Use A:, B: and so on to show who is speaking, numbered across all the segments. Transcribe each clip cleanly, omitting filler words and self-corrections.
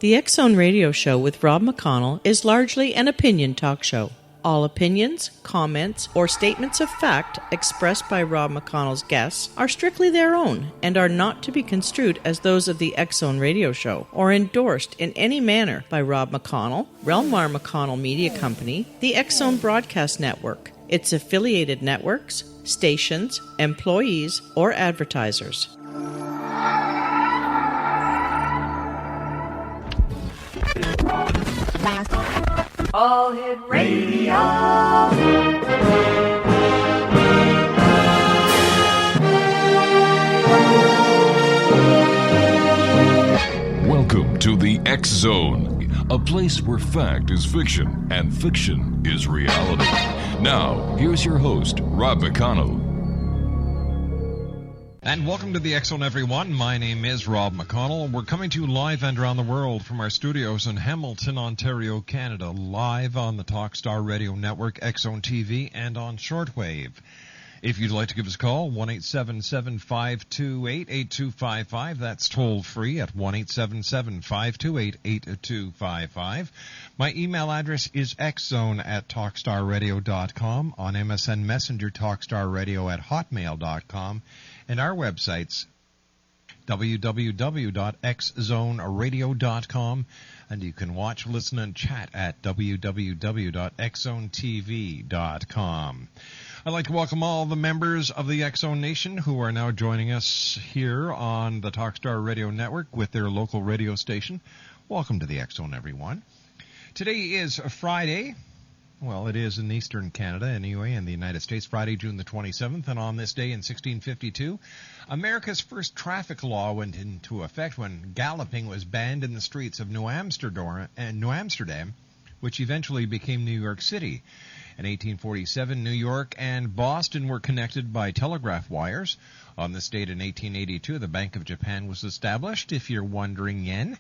A: The X Zone Radio Show with Rob McConnell is largely an opinion talk show. All opinions, comments, or statements of fact expressed by Rob McConnell's guests are strictly their own and are not to be construed as those of the X Zone Radio Show or endorsed in any manner by Rob McConnell, Relmar McConnell Media Company, the X Zone Broadcast Network, its affiliated networks, stations, employees, or advertisers.
B: All Hit Radio.
C: Welcome to the X Zone, a place where fact is fiction and fiction is reality. Now, here's your host, Rob McConnell.
D: And welcome to the X Zone, everyone. My name is Rob McConnell. We're coming to you live and around the world from our studios in Hamilton, Ontario, Canada, live on the Talkstar Radio Network, X Zone TV, and on shortwave. If you'd like to give us a call, 1-877-528-8255. That's toll free at 1-877-528-8255. My email address is xzone@talkstarradio.com. On MSN Messenger, talkstarradio@hotmail.com. And our websites, www.xzoneradio.com. And you can watch, listen, and chat at www.xzonetv.com. I'd like to welcome all the members of the X Zone Nation who are now joining us here on the Talkstar Radio Network with their local radio station. Welcome to the X Zone, everyone. Today is Friday. Well, it is in Eastern Canada, anyway, in the United States, Friday, June the 27th. And on this day in 1652, America's first traffic law went into effect when galloping was banned in the streets of New Amsterdam, which eventually became New York City. In 1847, New York and Boston were connected by telegraph wires. On this date in 1882, the Bank of Japan was established. If you're wondering, yen,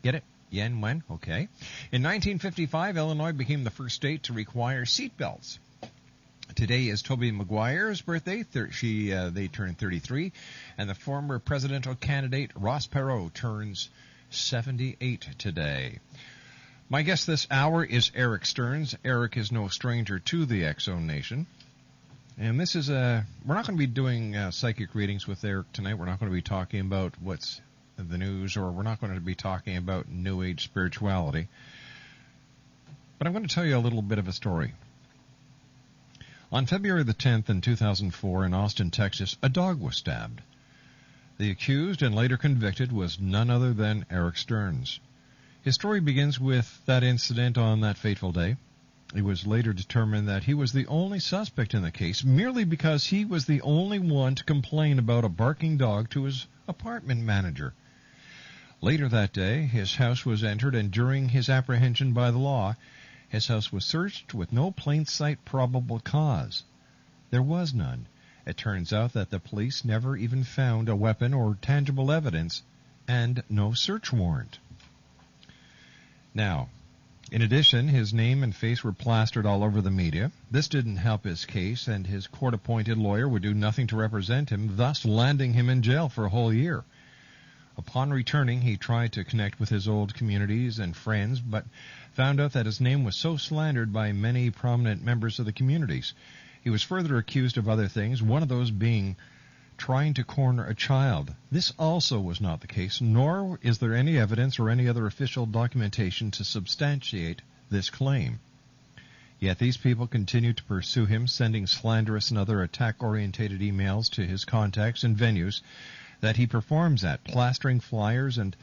D: get it? Yen, when? Okay. In 1955, Illinois became the first state to require seat belts. Today is Tobey Maguire's birthday. They turned 33. And the former presidential candidate, Ross Perot, turns 78 today. My guest this hour is Erik Stearns. Erik is no stranger to the X Zone Nation. And this is we're not going to be doing psychic readings with Erik tonight. We're not going to be talking about what's the news, or we're not going to be talking about New Age spirituality. But I'm going to tell you a little bit of a story. On February the 10th in 2004 in Austin, Texas, a dog was stabbed. The accused and later convicted was none other than Erik Stearns. His story begins with that incident on that fateful day. It was later determined that he was the only suspect in the case merely because he was the only one to complain about a barking dog to his apartment manager. Later that day, his house was entered, and during his apprehension by the law, his house was searched with no plain sight probable cause. There was none. It turns out that the police never even found a weapon or tangible evidence, and no search warrant. Now, in addition, his name and face were plastered all over the media. This didn't help his case, and his court-appointed lawyer would do nothing to represent him, thus landing him in jail for a whole year. Upon returning, he tried to connect with his old communities and friends, but found out that his name was so slandered by many prominent members of the communities. He was further accused of other things, one of those being trying to corner a child. This also was not the case, nor is there any evidence or any other official documentation to substantiate this claim. Yet these people continue to pursue him, sending slanderous and other attack-orientated emails to his contacts and venues that he performs at, plastering flyers and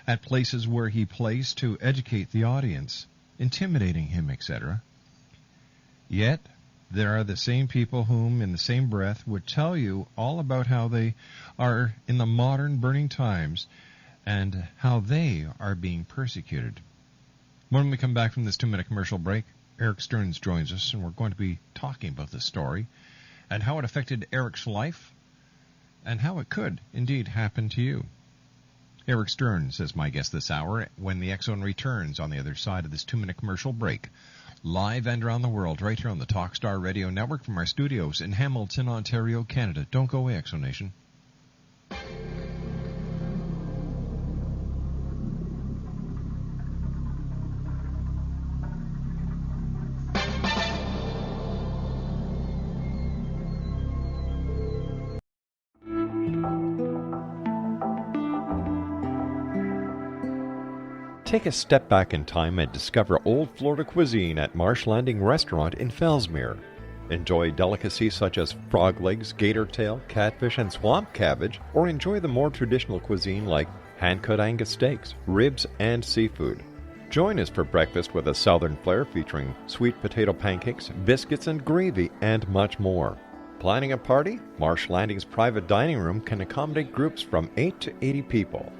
D: at places where he plays to educate the audience, intimidating him, etc. Yet there are the same people whom, in the same breath, would tell you all about how they are in the modern burning times and how they are being persecuted. When we come back from this 2-minute commercial break, Erik Stearns joins us, and we're going to be talking about this story and how it affected Erik's life and how it could indeed happen to you. Erik Stearns is my guest this hour when the X Zone returns on the other side of this 2-minute commercial break. Live and around the world, right here on the Talkstar Radio Network from our studios in Hamilton, Ontario, Canada. Don't go away, X Zone Nation.
E: Take a step back in time and discover old Florida cuisine at Marsh Landing Restaurant in Fellsmere. Enjoy delicacies such as frog legs, gator tail, catfish, and swamp cabbage, or enjoy the more traditional cuisine like hand-cut Angus steaks, ribs, and seafood. Join us for breakfast with a southern flair featuring sweet potato pancakes, biscuits and gravy, and much more. Planning a party? Marsh Landing's private dining room can accommodate groups from 8 to 80 people.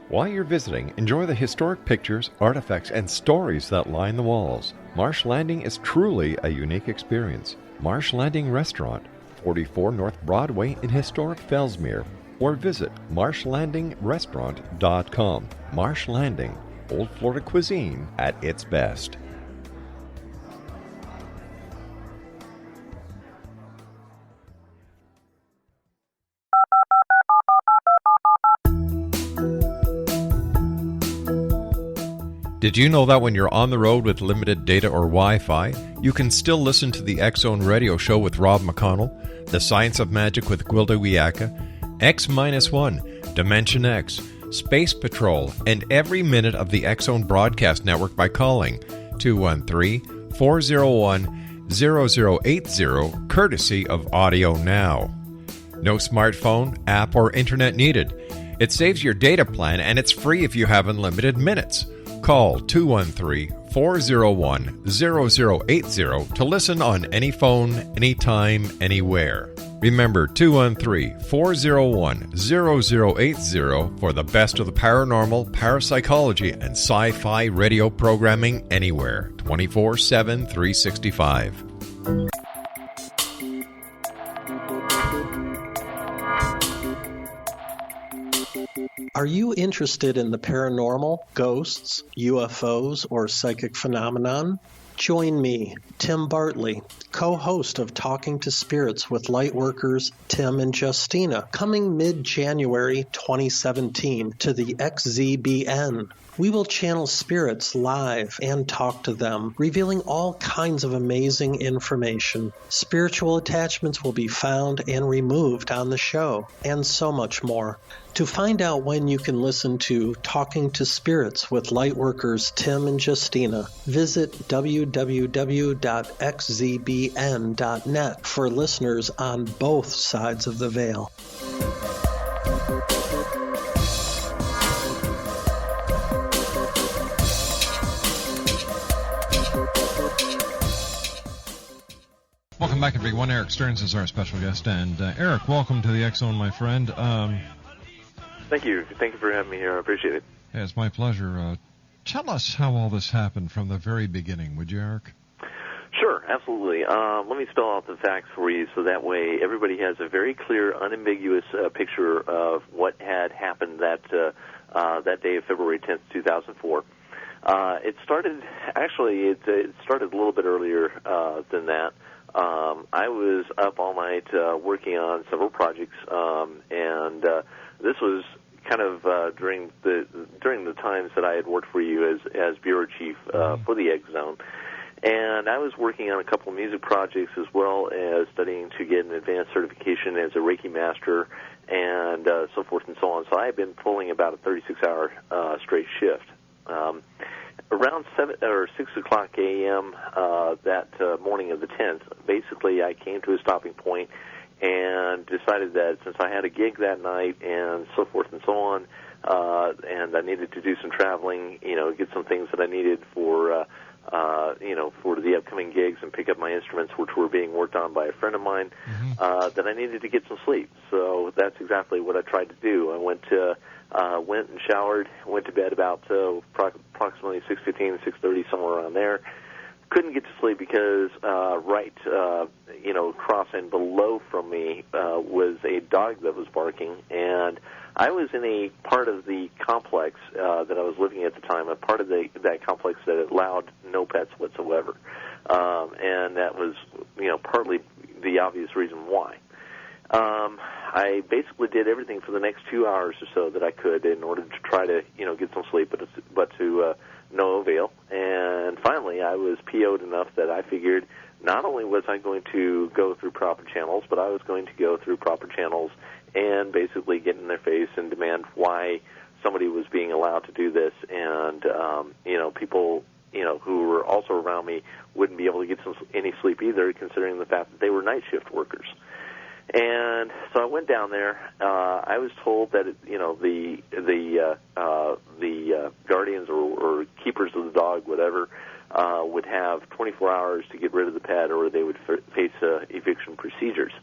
E: While you're visiting, enjoy the historic pictures, artifacts, and stories that line the walls. Marsh Landing is truly a unique experience. Marsh Landing Restaurant, 44 North Broadway in historic Fellsmere, or visit marshlandingrestaurant.com. Marsh Landing, Old Florida cuisine at its best. Did you know that when you're on the road with limited data or Wi-Fi, you can still listen to the X-Zone Radio Show with Rob McConnell, The Science of Magic with Gwilda Wiyaka, X-1, Dimension X, Space Patrol, and every minute of the X-Zone broadcast network by calling 213-401-0080, courtesy of Audio Now. No smartphone, app, or internet needed. It saves your data plan, and it's free if you have unlimited minutes. Call 213-401-0080 to listen on any phone, anytime, anywhere. Remember 213-401-0080 for the best of the paranormal, parapsychology, and sci-fi radio programming anywhere, 24/7, 365.
F: Are you interested in the paranormal, ghosts, UFOs, or psychic phenomenon? Join me, Tim Bartley, co-host of Talking to Spirits with Lightworkers Tim and Justina, coming mid-January 2017 to the XZBN. We will channel spirits live and talk to them, revealing all kinds of amazing information. Spiritual attachments will be found and removed on the show, and so much more. To find out when you can listen to Talking to Spirits with Lightworkers Tim and Justina, visit www.xzbn.net for listeners on both sides of the veil.
D: Welcome back, everyone. Erik Stearns is our special guest. And Erik, welcome to the X-Zone, my friend.
G: Thank you. Thank you for having me here. I appreciate it.
D: Yeah, it's my pleasure. Tell us how all this happened from the very beginning, would you, Erik?
G: Sure, absolutely. Let me spell out the facts for you so that way everybody has a very clear, unambiguous picture of what had happened that day of February 10th, 2004. It started a little bit earlier than that. I was up all night working on several projects, and this was kind of during the times that I had worked for you as bureau chief for the X-Zone. And I was working on a couple of music projects as well as studying to get an advanced certification as a Reiki master and so forth and so on. So I had been pulling about a 36-hour straight shift. Around 6 o'clock a.m. That morning of the 10th, basically I came to a stopping point and decided that since I had a gig that night and so forth and so on, and I needed to do some traveling, get some things that I needed for the upcoming gigs and pick up my instruments, which were being worked on by a friend of mine, that I needed to get some sleep. So that's exactly what I tried to do. I went and showered, went to bed about approximately 6:15, 6:30, somewhere around there. Couldn't get to sleep because across and below from me was a dog that was barking, and I was in a part of the complex that I was living at the time, a part of that complex that allowed no pets whatsoever, and that was partly the obvious reason why. I basically did everything for the next 2 hours or so that I could in order to try to get some sleep, but to no avail. And finally, I was PO'd enough that I figured not only was I going to go through proper channels, but I was going to go through proper channels and basically get in their face and demand why somebody was being allowed to do this, and people who were also around me wouldn't be able to get any sleep either, considering the fact that they were night shift workers. And so I went down there. I was told that the guardians or keepers of the dog, whatever, would have 24 hours to get rid of the pet, or they would face eviction procedures.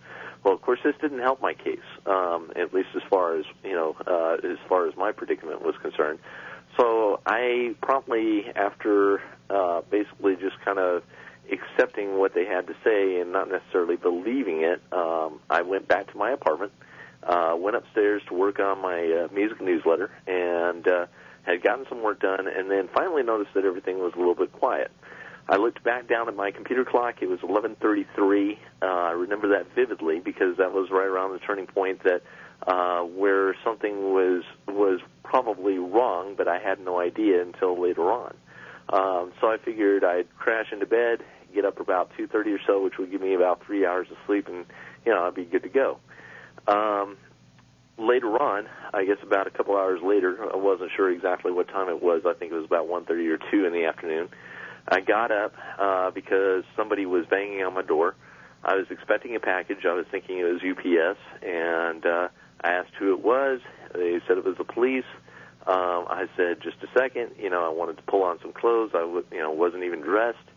G: Well, of course, this didn't help my case, at least as far as my predicament was concerned. So I promptly, after basically just kind of accepting what they had to say and not necessarily believing it, I went back to my apartment, went upstairs to work on my music newsletter, and had gotten some work done, and then finally noticed that everything was a little bit quiet. I looked back down at my computer clock. It was 11:33. I remember that vividly because that was right around the turning point that where something was probably wrong, but I had no idea until later on. So I figured I'd crash into bed, get up about 2:30 or so, which would give me about 3 hours of sleep, and I'd be good to go. Later on, I guess about a couple hours later, I wasn't sure exactly what time it was. I think it was about 1:30 or 2 in the afternoon. I got up because somebody was banging on my door. I was expecting a package. I was thinking it was UPS, and I asked who it was. They said it was the police. I said, just a second. I wanted to pull on some clothes. I wasn't even dressed.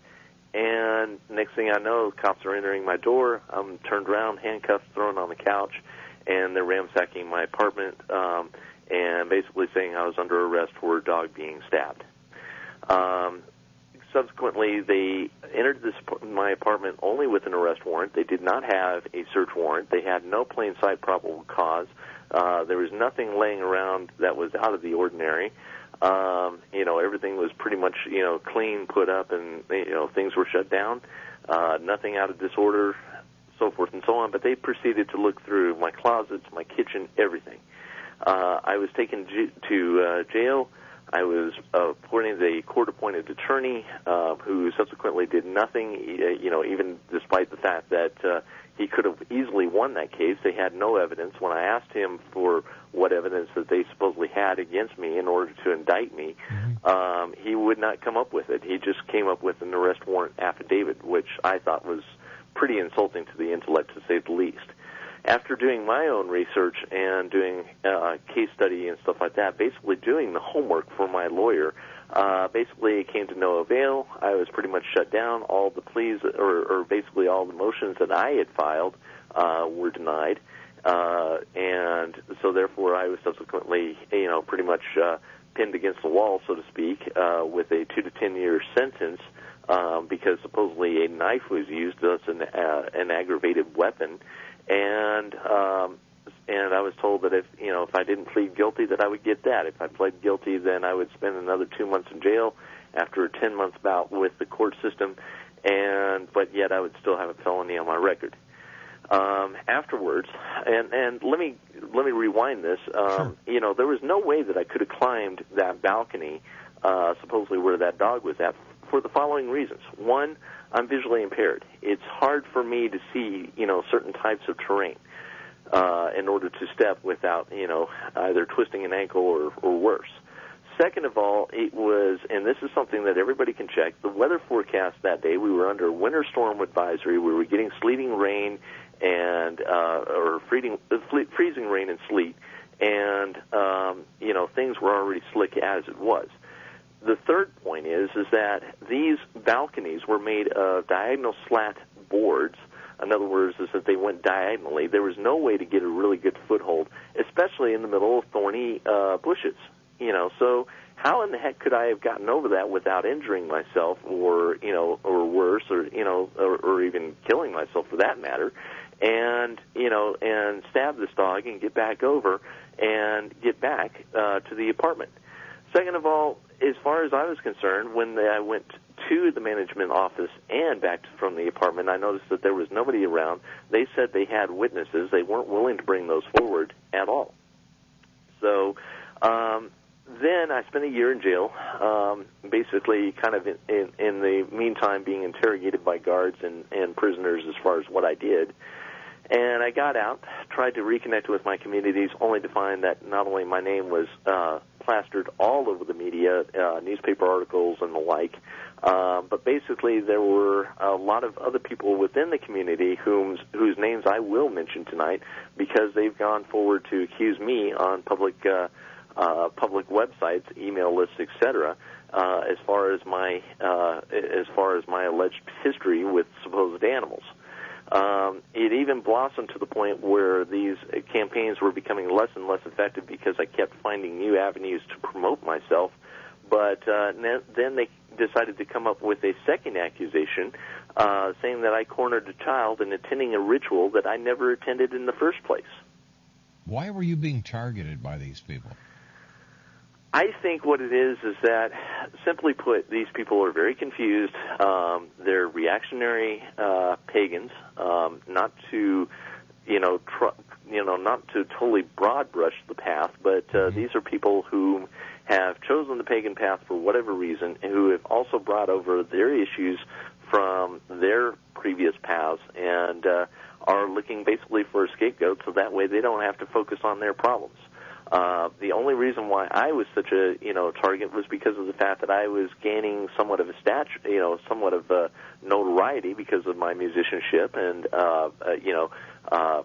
G: And next thing I know, cops are entering my door. I'm turned around, handcuffed, thrown on the couch, and they're ransacking my apartment and basically saying I was under arrest for a dog being stabbed. Subsequently, they entered my apartment only with an arrest warrant. They did not have a search warrant. They had no plain sight probable cause. There was nothing laying around that was out of the ordinary. Everything was pretty much, clean, put up, and, things were shut down. Nothing out of disorder, so forth and so on. But they proceeded to look through my closets, my kitchen, everything. I was taken to jail. I was appointed a court-appointed attorney who subsequently did nothing, even despite the fact that he could have easily won that case. They had no evidence. When I asked him for what evidence that they supposedly had against me in order to indict me, he would not come up with it. He just came up with an arrest warrant affidavit, which I thought was pretty insulting to the intellect, to say the least. After doing my own research and doing case study and stuff like that, basically doing the homework for my lawyer, basically it came to no avail. I was pretty much shut down. All the pleas, or basically all the motions that I had filed were denied. And so therefore I was subsequently, pretty much pinned against the wall, so to speak, with a 2 to 10 year sentence because supposedly a knife was used as an aggravated weapon. And I was told that if I didn't plead guilty, that I would get that. If I pled guilty, then I would spend another 2 months in jail after a 10-month bout with the court system, but yet I would still have a felony on my record. Afterwards, and let me rewind this.
D: Sure.
G: There was no way that I could have climbed that balcony, supposedly where that dog was at, for the following reasons. One, I'm visually impaired. It's hard for me to see, certain types of terrain in order to step without, either twisting an ankle or worse. Second of all, it was, and this is something that everybody can check, the weather forecast that day, we were under a winter storm advisory. We were getting sleeting rain and or freezing rain and sleet, and things were already slick as it was. The third point is that these balconies were made of diagonal slat boards. In other words, is that they went diagonally. There was no way to get a really good foothold, especially in the middle of thorny bushes. So how in the heck could I have gotten over that without injuring myself, or worse, or even killing myself for that matter, and stab this dog and get back over and get back to the apartment. Second of all, as far as I was concerned, when I went to the management office and back from the apartment, I noticed that there was nobody around. They said they had witnesses. They weren't willing to bring those forward at all. So then I spent a year in jail, basically kind of in the meantime being interrogated by guards and prisoners as far as what I did. And I got out, tried to reconnect with my communities, only to find that not only my name was plastered all over the media, newspaper articles and the like, but basically there were a lot of other people within the community whose names I will mention tonight because they've gone forward to accuse me on public websites, email lists, etc. As far as my alleged history with supposed animals. It even blossomed to the point where these campaigns were becoming less and less effective because I kept finding new avenues to promote myself. But then they decided to come up with a second accusation, saying that I cornered a child in attending a ritual that I never attended in the first place. Why were you being targeted by these people? I think what it is that, simply put, these people are very confused. They're reactionary pagans, not to, not to totally broad brush the path, but these are people who have chosen the pagan path for whatever reason, and who have also brought over their issues from their previous paths and are looking basically for a scapegoat, so that way they don't have to focus on their problems. The only reason why I was such a target was because of the fact that I was gaining somewhat of a somewhat of notoriety because of my musicianship and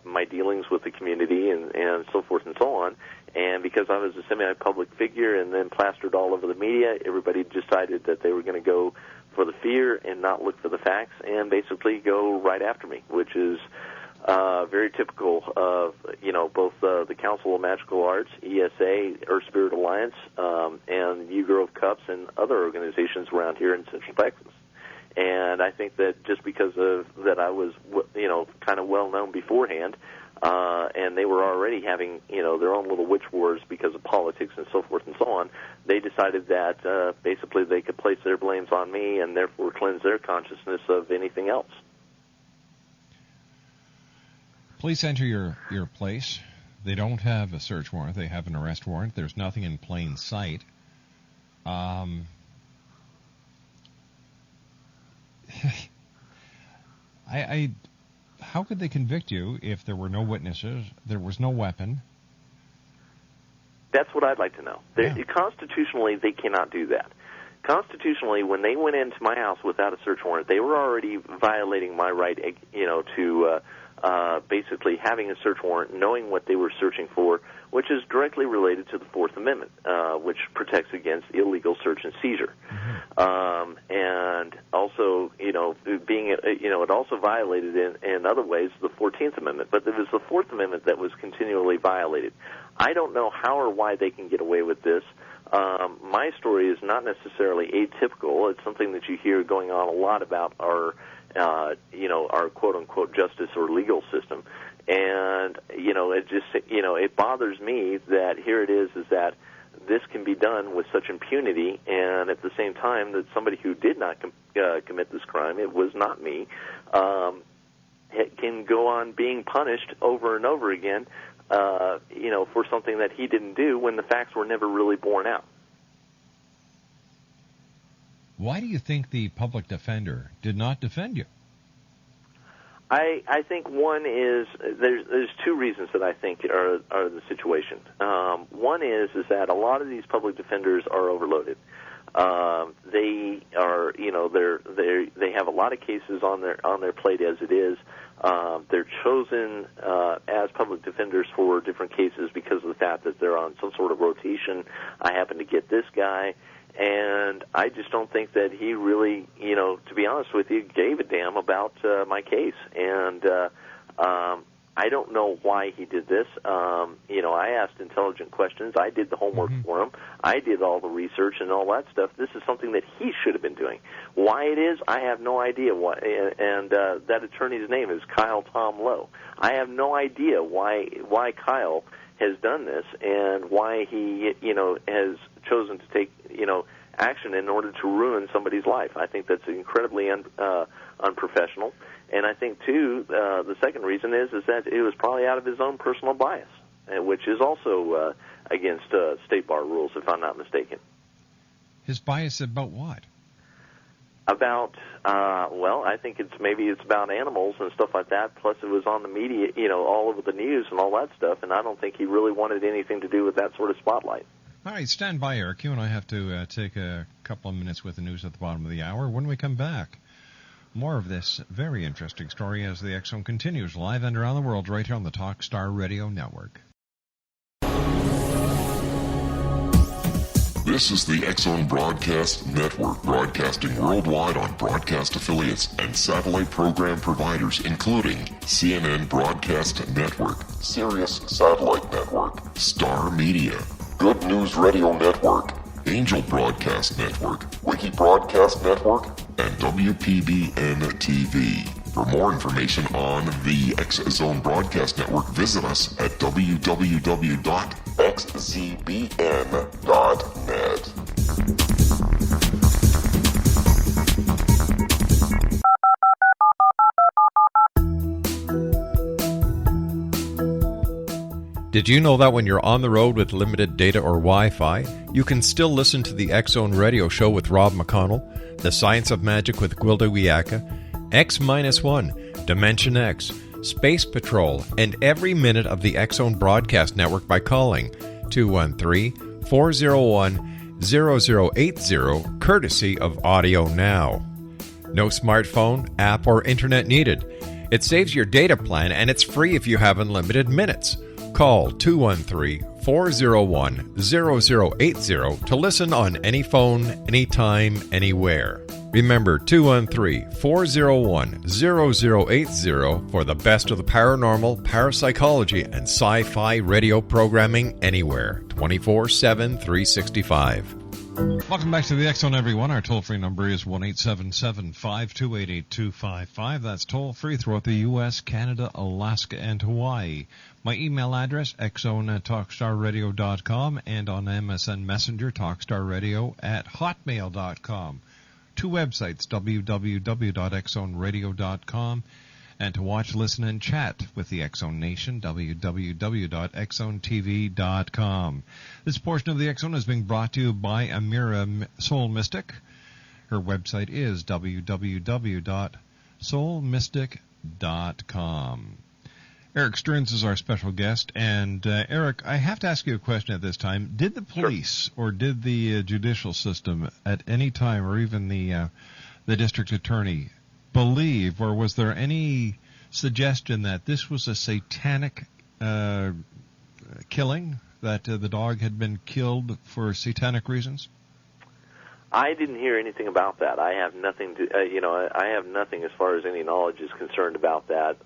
G: my dealings with the community and so forth and so on. And because I was a semi-public figure and then plastered all over the media, everybody decided that they were going to go for the fear and not look for the facts and basically go right after me, which is very typical of, both the Council of Magical Arts, ESA, Earth Spirit Alliance, and U-Grove Cups and other organizations around here in Central Texas. And I think that just because of that I was, kind of well-known beforehand, and they were already having, their own little witch wars because of politics and so forth and so on, they decided that basically they could place their blames on me and therefore cleanse their consciousness of anything else.
D: Police enter your place. They don't have a search warrant. They have an arrest warrant. There's nothing in plain sight. How could they convict you if there were no witnesses, there was no weapon?
G: That's what I'd like to know. Constitutionally, they cannot do that. Constitutionally, when they went into my house without a search warrant, they were already violating my right, to basically having a search warrant, knowing what they were searching for, which is directly related to the Fourth Amendment, which protects against illegal search and seizure. And also, it also violated in other ways the 14th Amendment, but it was the Fourth Amendment that was continually violated. I don't know how or why they can get away with this. My story is not necessarily atypical. It's something that you hear going on a lot about our quote-unquote justice or legal system. And, it just, it bothers me that here it is that this can be done with such impunity, and at the same time that somebody who did not commit this crime, it was not me, can go on being punished over and over again, for something that he didn't do when the facts were never really borne out.
D: Why do you think the public defender did not defend you?
G: I think one is there's two reasons that I think are the situation. One is that a lot of these public defenders are overloaded. They are they have a lot of cases on their plate as it is. They're chosen as public defenders for different cases because of the fact that they're on some sort of rotation. I happen to get this guy. And I just don't think that he really, to be honest with you, gave a damn about my case. And I don't know why he did this. I asked intelligent questions. I did the homework for him. I did all the research and all that stuff. This is something that he should have been doing. Why it is, I have no idea. Why. And that attorney's name is Kyle Tom Lowe. I have no idea why Kyle has done this and why he, has chosen to take, action in order to ruin somebody's life. I think that's incredibly unprofessional. And I think, too, the second reason is that it was probably out of his own personal bias, which is also against state bar rules, if I'm not mistaken.
D: His bias about what?
G: About, well, I think it's about animals and stuff like that. Plus, it was on the media, all over the news and all that stuff. And I don't think he really wanted anything to do with that sort of spotlight.
D: All right, stand by, Eric. You and I have to take a couple of minutes with the news at the bottom of the hour. When we come back, more of this very interesting story as the X Zone continues live and around the world right here on the Talkstar Radio Network.
H: This is the X Zone Broadcast Network, broadcasting worldwide on broadcast affiliates and satellite program providers, including CNN Broadcast Network, Sirius Satellite Network, Star Media, Good News Radio Network, Angel Broadcast Network, Wiki Broadcast Network, and WPBN TV. For more information on the X Zone Broadcast Network, visit us at www.xzbn.net.
E: Did you know that when you're on the road with limited data or Wi-Fi, you can still listen to the X Zone Radio Show with Rob McConnell, The Science of Magic with Gwilda Wiyaka, X-1, Dimension X, Space Patrol, and every minute of the X Zone Broadcast Network by calling 213-401-0080, courtesy of Audio Now. No smartphone, app, or internet needed. It saves your data plan, and it's free if you have unlimited minutes. Call 213-401-0080 to listen on any phone, anytime, anywhere. Remember, 213-401-0080 for the best of the paranormal, parapsychology, and sci-fi radio programming anywhere, 24/7, 365.
D: Welcome back to the X Zone, everyone. Our toll-free number is 1-877-528-8255. That's toll-free throughout the U.S., Canada, Alaska, and Hawaii. My email address, xzone@talkstarradio.com, and on MSN Messenger, talkstarradio@hotmail.com. Two websites, www.xzoneradio.com, and to watch, listen, and chat with the X Zone Nation, www.xzonetv.com. This portion of the X Zone is being brought to you by Amira Soul Mystic. Her website is www.soulmystic.com. Erik Stearns is our special guest, and Erik, I have to ask you a question at this time. Did the police or did the judicial system at any time, or even the district attorney, believe, or was there any suggestion that this was a satanic killing, that the dog had been killed for satanic reasons?
G: I didn't hear anything about that. I have nothing to, I have nothing as far as any knowledge is concerned about that.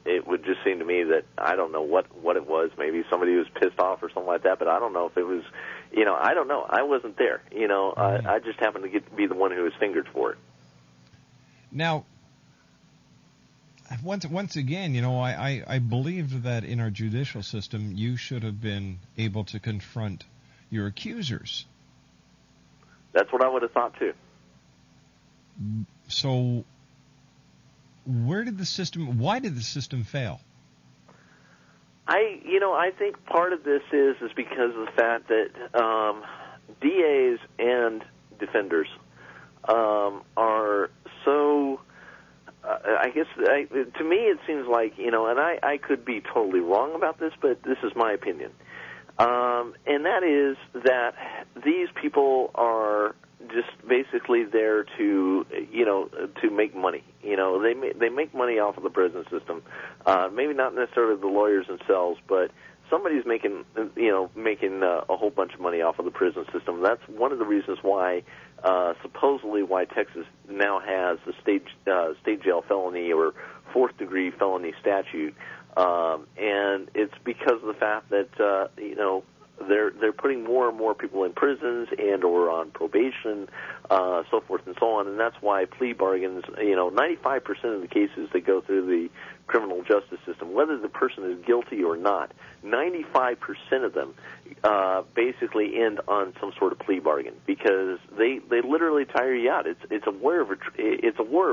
G: It would just seem to me that I don't know what it was. Maybe somebody was pissed off or something like that, but I don't know if it was, I don't know. I wasn't there. I just happened to be the one who was fingered for it.
D: Now, once again, I believed that in our judicial system, you should have been able to confront your accusers.
G: That's what I would have thought, too.
D: So, why did the system fail?
G: I think part of this is because of the fact that DAs and defenders are so, I guess, to me it seems like, and I could be totally wrong about this, but this is my opinion. And that is that these people are just basically there to make money. They make money off of the prison system. Maybe not necessarily the lawyers themselves, but somebody's making a whole bunch of money off of the prison system. That's one of the reasons why, supposedly, why Texas now has the state jail felony or fourth-degree felony statute, and it's because of the fact that they're putting more and more people in prisons and or on probation, so forth and so on, and that's why plea bargains, 95% of the cases that go through the criminal justice system, whether the person is guilty or not, 95% of them basically end on some sort of plea bargain because they literally tire you out. It's a war of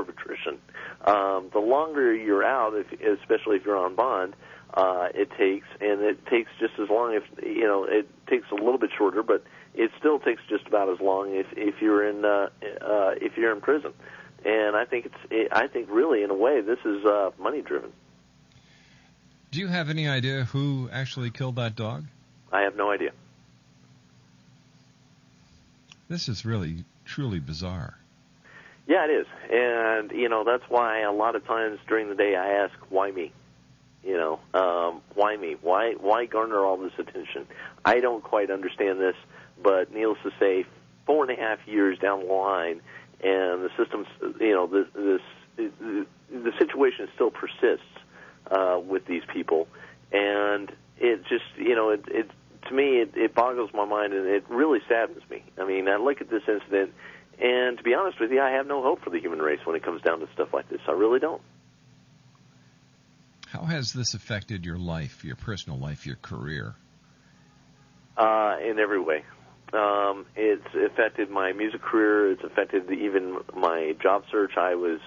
G: attrition. The longer you're out, especially if you're on bond, it takes just as long. If it takes a little bit shorter, but it still takes just about as long if you're in prison. And I think really in a way this is money driven.
D: Do you have any idea who actually killed that dog?
G: I have no idea.
D: This is really, truly bizarre.
G: Yeah, it is. And, that's why a lot of times during the day I ask, why me? Why me? Why garner all this attention? I don't quite understand this, but needless to say, 4.5 years down the line, and the system's, the situation still persists with these people, and it just, to me, it boggles my mind, and it really saddens me. I mean, I look at this incident, and to be honest with you, I have no hope for the human race when it comes down to stuff like this. I really don't.
D: How has this affected your life, your personal life, your career?
G: In every way. It's affected my music career. It's affected even my job search. I was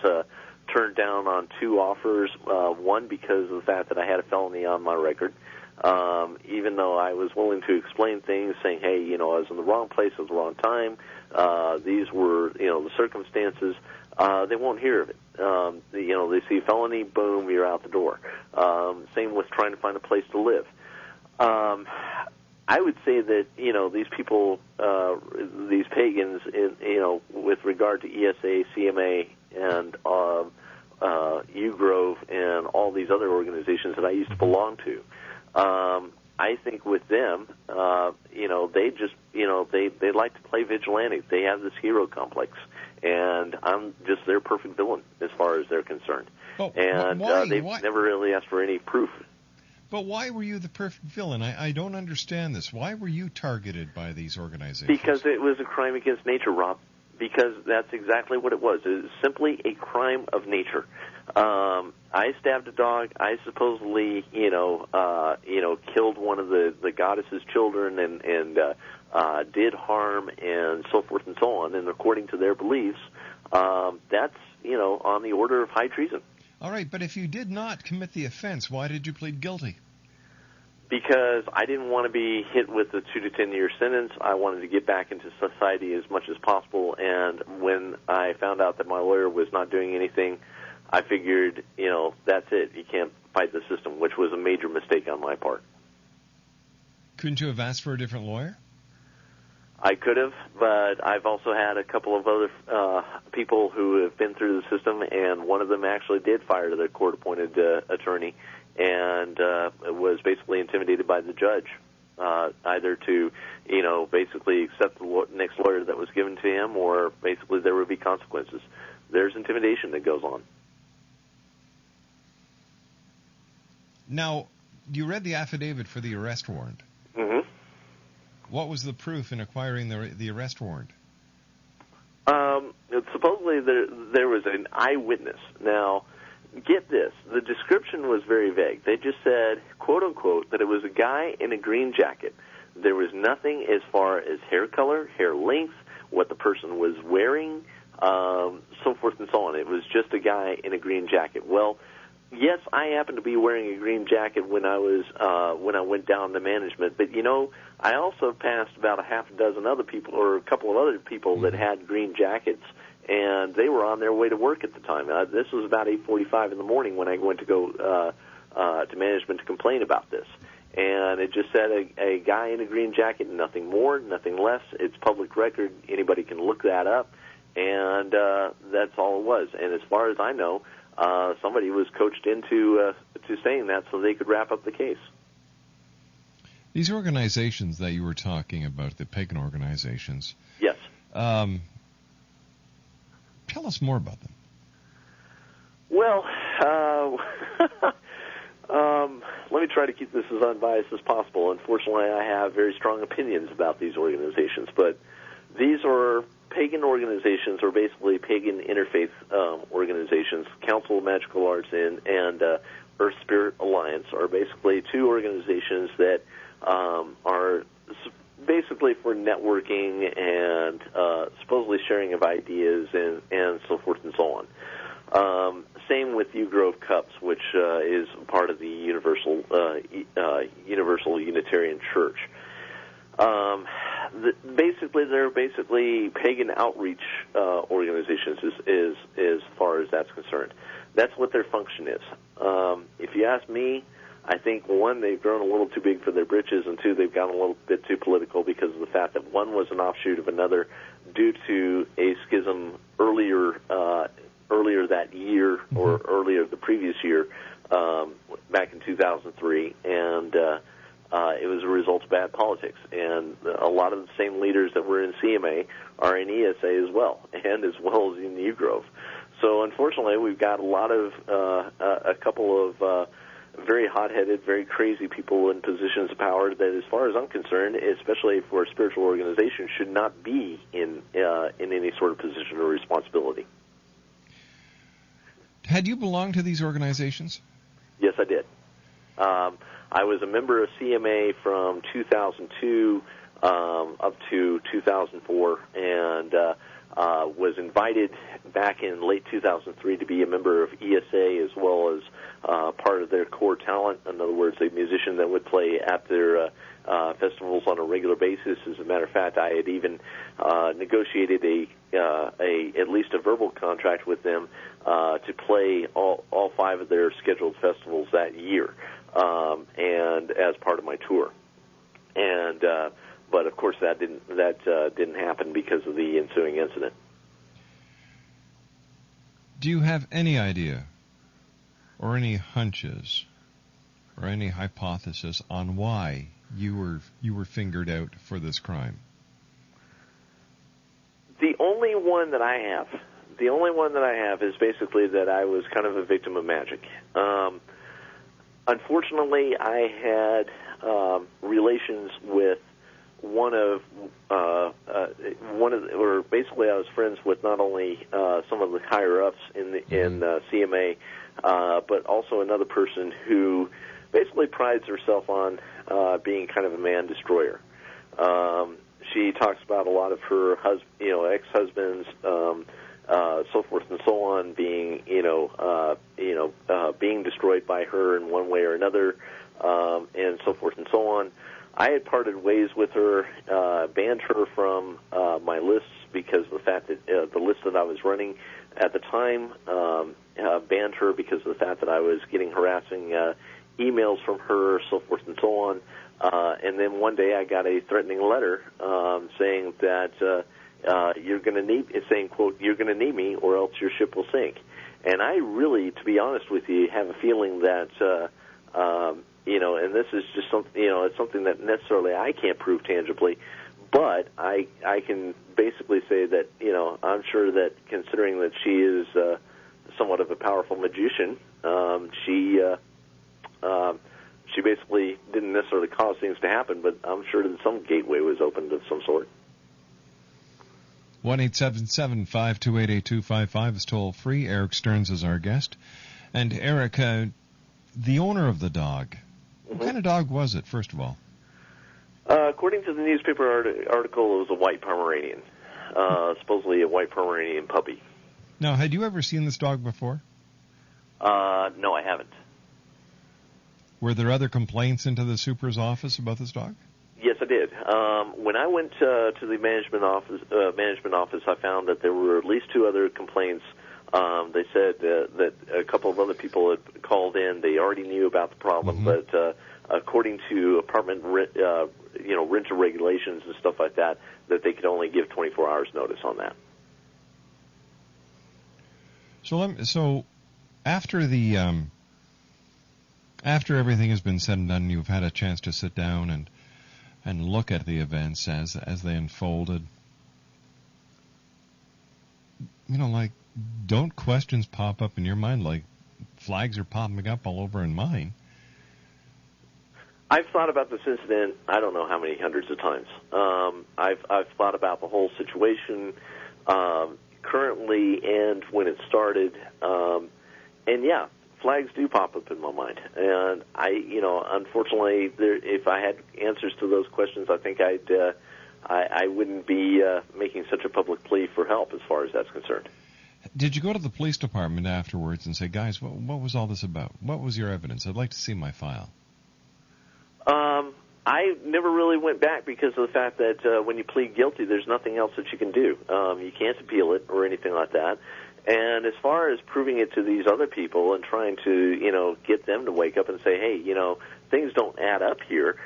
G: turned down on 2 offers, one because of the fact that I had a felony on my record. Even though I was willing to explain things, saying, hey, I was in the wrong place at the wrong time. These were, the circumstances. They won't hear of it. They see felony, boom, you're out the door. Same with trying to find a place to live. I would say that, these people, these pagans, with regard to ESA, CMA, and U-Grove, and all these other organizations that I used to belong to, I think with them, they just, they like to play vigilante. They have this hero complex, and I'm just their perfect villain as far as they're concerned. They've never really asked for any proof.
D: But why were you the perfect villain? I don't understand this. Why were you targeted by these organizations?
G: Because it was a crime against nature, Rob. Because that's exactly what it was. It was simply a crime of nature. I stabbed a dog. I supposedly, killed one of the goddess's children and did harm and so forth and so on. And according to their beliefs, that's, on the order of high treason.
D: All right, but if you did not commit the offense, why did you plead guilty?
G: Because I didn't want to be hit with a 2 to 10 year sentence. I wanted to get back into society as much as possible. And when I found out that my lawyer was not doing anything, I figured, that's it. You can't fight the system, which was a major mistake on my part.
D: Couldn't you have asked for a different lawyer?
G: I could have, but I've also had a couple of other people who have been through the system, and one of them actually did fire the court-appointed attorney and was basically intimidated by the judge, either to, basically accept the next lawyer that was given to him, or basically there would be consequences. There's intimidation that goes on.
D: Now, you read the affidavit for the arrest warrant.
G: Mm-hmm.
D: What was the proof in acquiring the arrest warrant?
G: Supposedly there was an eyewitness. Now, get this. The description was very vague. They just said, quote, unquote, that it was a guy in a green jacket. There was nothing as far as hair color, hair length, what the person was wearing, so forth and so on. It was just a guy in a green jacket. Well, yes, I happened to be wearing a green jacket when I went down to management, but I also passed about a half a dozen other people, or a couple of other people that had green jackets, and they were on their way to work at the time. This was about 8:45 in the morning when I went to go to management to complain about this, and it just said a guy in a green jacket, nothing more, nothing less. It's public record; anybody can look that up, and that's all it was. And as far as I know, somebody was coached into to saying that so they could wrap up the case.
D: These organizations that you were talking about, the pagan organizations.
G: Yes.
D: Tell us more about them.
G: Well, let me try to keep this as unbiased as possible. Unfortunately, I have very strong opinions about these organizations, but these are pagan organizations, or basically pagan interfaith organizations. Council of Magical Arts and Earth Spirit Alliance are basically 2 organizations that are basically for networking and supposedly sharing of ideas and so forth and so on. same with U Grove Cups, which is part of the Universal Unitarian Church. They're basically pagan outreach organizations as far as that's concerned. That's what their function is. If you ask me, I think, one, they've grown a little too big for their britches, and two, they've gotten a little bit too political because of the fact that one was an offshoot of another due to a schism earlier that year or earlier the previous year, back in 2003, and it was a result of bad politics. And a lot of the same leaders that were in CMA are in ESA as well as in U Grove. So unfortunately, we've got a couple of very hot-headed, very crazy people in positions of power that, as far as I'm concerned, especially for a spiritual organization, should not be in any sort of position or responsibility.
D: Had you belonged to these organizations?
G: Yes, I did. I was a member of CMA from 2002 up to 2004, and was invited back in late 2003 to be a member of ESA as well as part of their core talent. In other words, a musician that would play at their festivals on a regular basis. As a matter of fact, I had even negotiated at least a verbal contract with them to play all 5 of their scheduled festivals that year, and as part of my tour. And but of course that didn't happen because of the ensuing incident.
D: Do you have any idea, or any hunches, or any hypothesis on why you were fingered out for this crime?
G: The only one that I have is basically that I was kind of a victim of magic. Unfortunately, I had relations with basically I was friends with not only some of the higher ups in CMA, but also another person who basically prides herself on being kind of a man destroyer. She talks about a lot of her ex-husbands, so forth and so on, being being destroyed by her in one way or another, and so forth and so on. I had parted ways with her, banned her from my lists because of the fact that the list that I was running at the time, banned her because of the fact that I was getting harassing emails from her, so forth and so on. And then one day I got a threatening letter saying that you're going to need, saying, quote, "You're going to need me or else your ship will sink." And I really, to be honest with you, have a feeling that and this is just something, it's something that necessarily I can't prove tangibly, but I can basically say that, I'm sure that considering that she is somewhat of a powerful magician, she basically didn't necessarily cause things to happen, but I'm sure that some gateway was opened of some sort.
D: 1-877-528-8255 is toll free. Erik Stearns is our guest. And Erik, the owner of the dog, what kind of dog was it, first of all?
G: According to the newspaper article, it was a white Pomeranian, supposedly a white Pomeranian puppy.
D: Now, had you ever seen this dog before?
G: No, I haven't.
D: Were there other complaints into the super's office about this dog?
G: Yes, I did. When I went to the management office, I found that there were at least 2 other complaints. They said that a couple of other people had called in. They already knew about the problem, but according to apartment rental regulations and stuff like that, that they could only give 24 hours notice on that.
D: So after after everything has been said and done, you've had a chance to sit down and look at the events as they unfolded. Don't questions pop up in your mind like flags are popping up all over in mine?
G: I've thought about this incident, I don't know how many hundreds of times. I've thought about the whole situation currently and when it started. And yeah, flags do pop up in my mind. And unfortunately, if I had answers to those questions, I think I wouldn't be making such a public plea for help as far as that's concerned.
D: Did you go to the police department afterwards and say, guys, what was all this about? What was your evidence? I'd like to see my file.
G: I never really went back because of the fact that when you plead guilty, there's nothing else that you can do. You can't appeal it or anything like that. And as far as proving it to these other people and trying to, get them to wake up and say, hey, things don't add up here,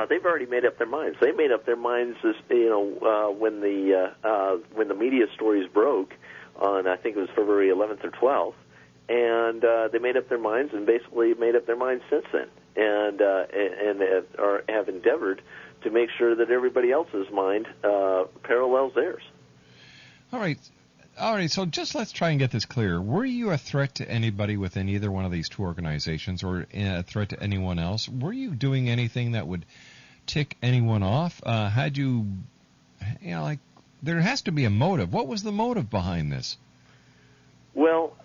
G: they've already made up their minds. They made up their minds, when the media stories broke on, I think it was February 11th or 12th, and they made up their minds and basically made up their minds since then, and have endeavored to make sure that everybody else's mind parallels theirs.
D: All right, so just let's try and get this clear. Were you a threat to anybody within either one of these two organizations or a threat to anyone else? Were you doing anything that would tick anyone off? Had you, there has to be a motive. What was the motive behind this?
G: Well,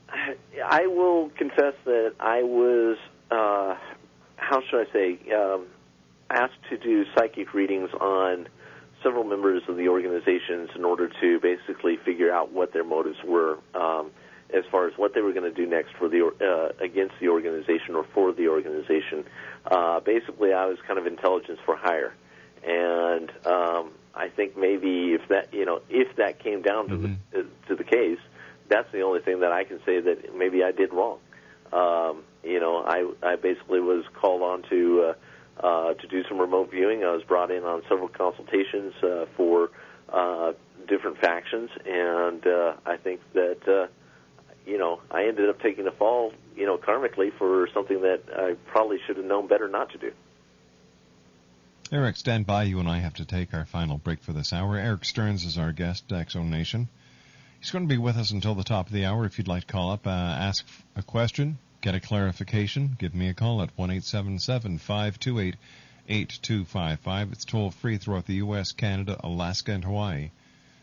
G: I will confess that I was, how should I say, asked to do psychic readings on several members of the organizations in order to basically figure out what their motives were as far as what they were going to do next for the against the organization or for the organization. Basically, I was kind of intelligence for hire, and I think maybe if that came down to the case, that's the only thing that I can say that maybe I did wrong. I basically was called on to do some remote viewing. I was brought in on several consultations for different factions, and I think that I ended up taking a fall, karmically for something that I probably should have known better not to do.
D: Erik, stand by. You and I have to take our final break for this hour. Erik Stearns is our guest, X-Zone Nation. He's going to be with us until the top of the hour. If you'd like to call up, ask a question, get a clarification, give me a call at 1-877-528-8255. It's toll-free throughout the U.S., Canada, Alaska, and Hawaii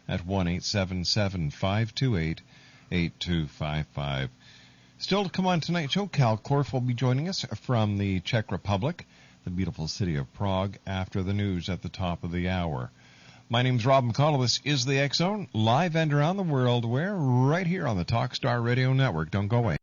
D: at 1-877-528-8255. Still to come on tonight's show, Cal Korff will be joining us from the Czech Republic, the beautiful city of Prague, after the news at the top of the hour. My name's Rob McConnell. This is the X-Zone, live and around the world. We're right here on the Talkstar Radio Network. Don't go away.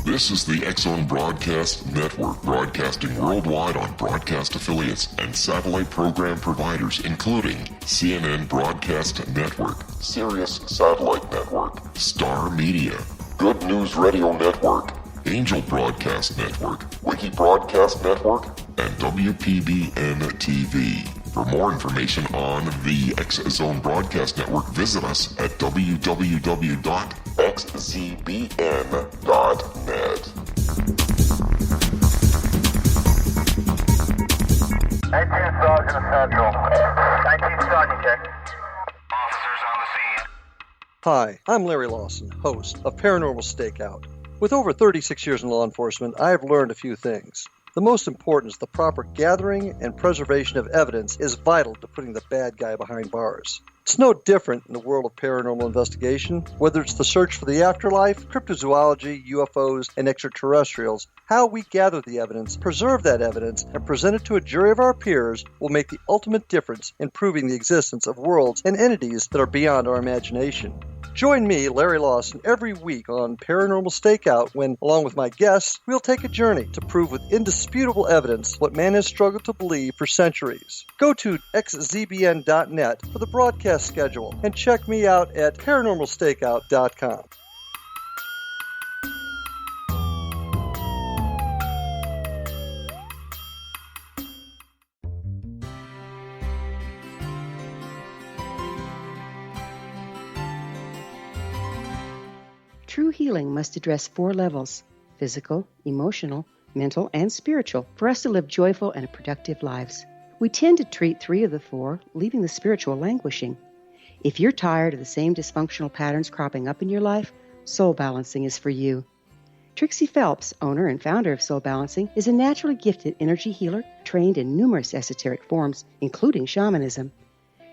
H: This is the X-Zone Broadcast Network, broadcasting worldwide on broadcast affiliates and satellite program providers, including CNN Broadcast Network, Sirius Satellite Network, Star Media, Good News Radio Network, Angel Broadcast Network, Wiki Broadcast Network, and WPBN TV. For more information on the X-Zone Broadcast Network, visit us at www.xzbn.net.
I: 19 Sergeant Central. 19 Sergeant, check. Officers on the scene.
J: Hi, I'm Larry Lawson, host of Paranormal Stakeout. With over 36 years in law enforcement, I have learned a few things. The most important is the proper gathering and preservation of evidence is vital to putting the bad guy behind bars. It's no different in the world of paranormal investigation. Whether it's the search for the afterlife, cryptozoology, UFOs, and extraterrestrials, how we gather the evidence, preserve that evidence, and present it to a jury of our peers will make the ultimate difference in proving the existence of worlds and entities that are beyond our imagination. Join me, Larry Lawson, every week on Paranormal Stakeout when, along with my guests, we'll take a journey to prove with indisputable evidence what man has struggled to believe for centuries. Go to xzbn.net for the broadcast schedule and check me out at paranormalstakeout.com.
K: True healing must address 4 levels: physical, emotional, mental, and spiritual, for us to live joyful and productive lives. We tend to treat 3 of the 4, leaving the spiritual languishing. If you're tired of the same dysfunctional patterns cropping up in your life, Soul Balancing is for you. Trixie Phelps, owner and founder of Soul Balancing, is a naturally gifted energy healer trained in numerous esoteric forms, including shamanism.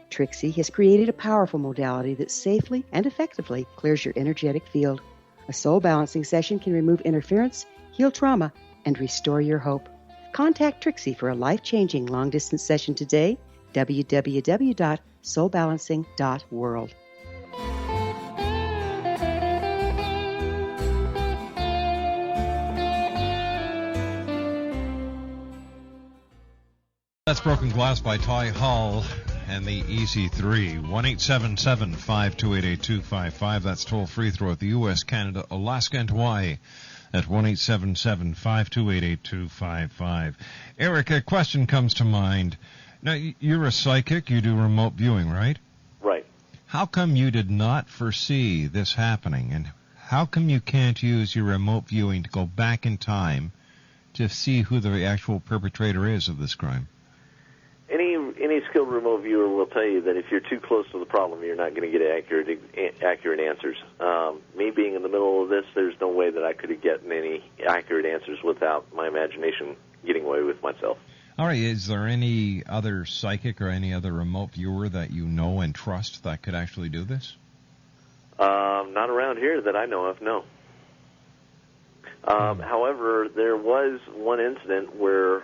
K: Trixie has created a powerful modality that safely and effectively clears your energetic field. A soul balancing session can remove interference, heal trauma, and restore your hope. Contact Trixie for a life-changing long-distance session today www.soulbalancing.world.
D: That's Broken Glass by Ty Hall and the Easy 3. 1-877-528-8255. That's toll free throughout the U.S., Canada, Alaska, and Hawaii at 1-877-528-8255. Erik, a question comes to mind. Now, you're a psychic. You do remote viewing, right?
G: Right.
D: How come you did not foresee this happening? And how come you can't use your remote viewing to go back in time to see who the actual perpetrator is of this crime?
G: Any skilled remote viewer will tell you that if you're too close to the problem, you're not going to get accurate answers. Me being in the middle of this, there's no way that I could have gotten any accurate answers without my imagination getting away with myself.
D: All right. Is there any other psychic or any other remote viewer that you know and trust that could actually do this?
G: Not around here that I know of, no. However, there was one incident where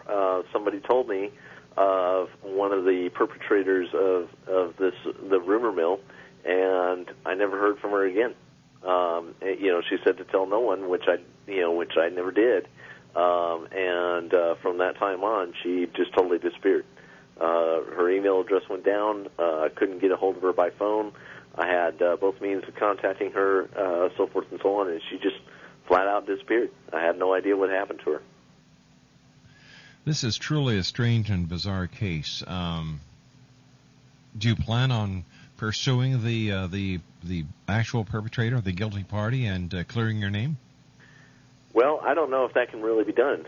G: somebody told me of one of the perpetrators of the rumor mill, and I never heard from her again. She said to tell no one, which I never did. And from that time on, she just totally disappeared. Her email address went down. I couldn't get a hold of her by phone. I had both means of contacting her, so forth and so on, and she just flat out disappeared. I had no idea what happened to her.
D: This is truly a strange and bizarre case. Do you plan on pursuing the actual perpetrator, the guilty party, and clearing your name?
G: Well, I don't know if that can really be done,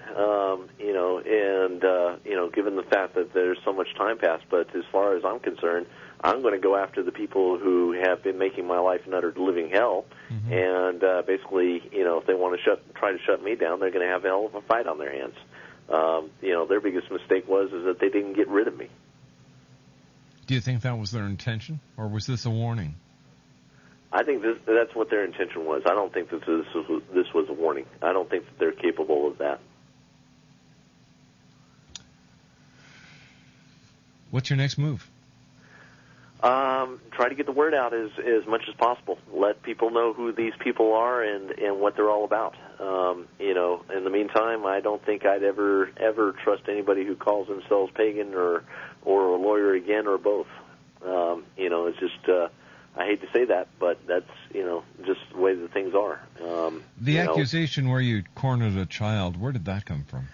G: given the fact that there's so much time passed. But as far as I'm concerned, I'm going to go after the people who have been making my life an utter living hell. Mm-hmm. And basically, if they want to try to shut me down, they're going to have a hell of a fight on their hands. Their biggest mistake is that they didn't get rid of me.
D: Do you think that was their intention, or was this a warning?
G: I think that's what their intention was. I don't think that this was a warning. I don't think that they're capable of that.
D: What's your next move?
G: Try to get the word out as much as possible. Let people know who these people are and what they're all about. In the meantime, I don't think I'd ever trust anybody who calls themselves pagan or a lawyer again, or both. It's just I hate to say that, but that's just the way that things are.
D: The accusation where you cornered a child, where did that come from?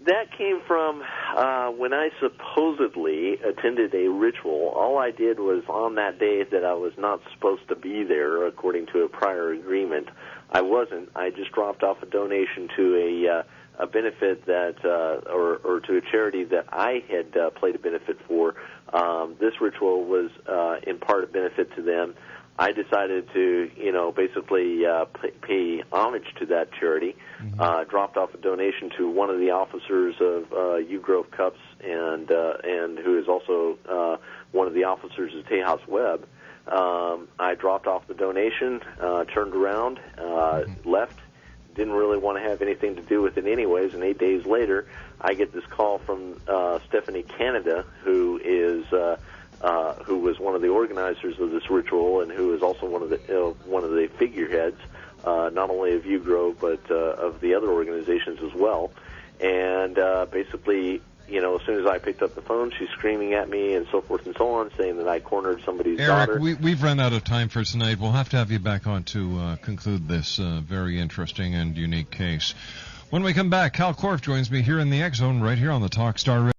G: That came from when I supposedly attended a ritual. All I did was, on that day that I was not supposed to be there, according to a prior agreement, I wasn't. I just dropped off a donation to a benefit that, or to a charity that I had played a benefit for. This ritual was in part a benefit to them. I decided to, basically pay homage to that charity. Mm-hmm. Dropped off a donation to one of the officers of U Grove Cups, and who is also one of the officers of Tejas Webb. I dropped off the donation, turned around, left. Didn't really want to have anything to do with it anyways, and 8 days later, I get this call from Stephanie Canada, who was one of the organizers of this ritual, and who is also one of the figureheads, not only of U Grove but of the other organizations as well. And basically, as soon as I picked up the phone, she's screaming at me and so forth and so on, saying that I cornered somebody's daughter.
D: Erik, we've run out of time for tonight. We'll have to have you back on to conclude this very interesting and unique case. When we come back, Cal Korff joins me here in the X Zone, right here on the Talkstar Radio.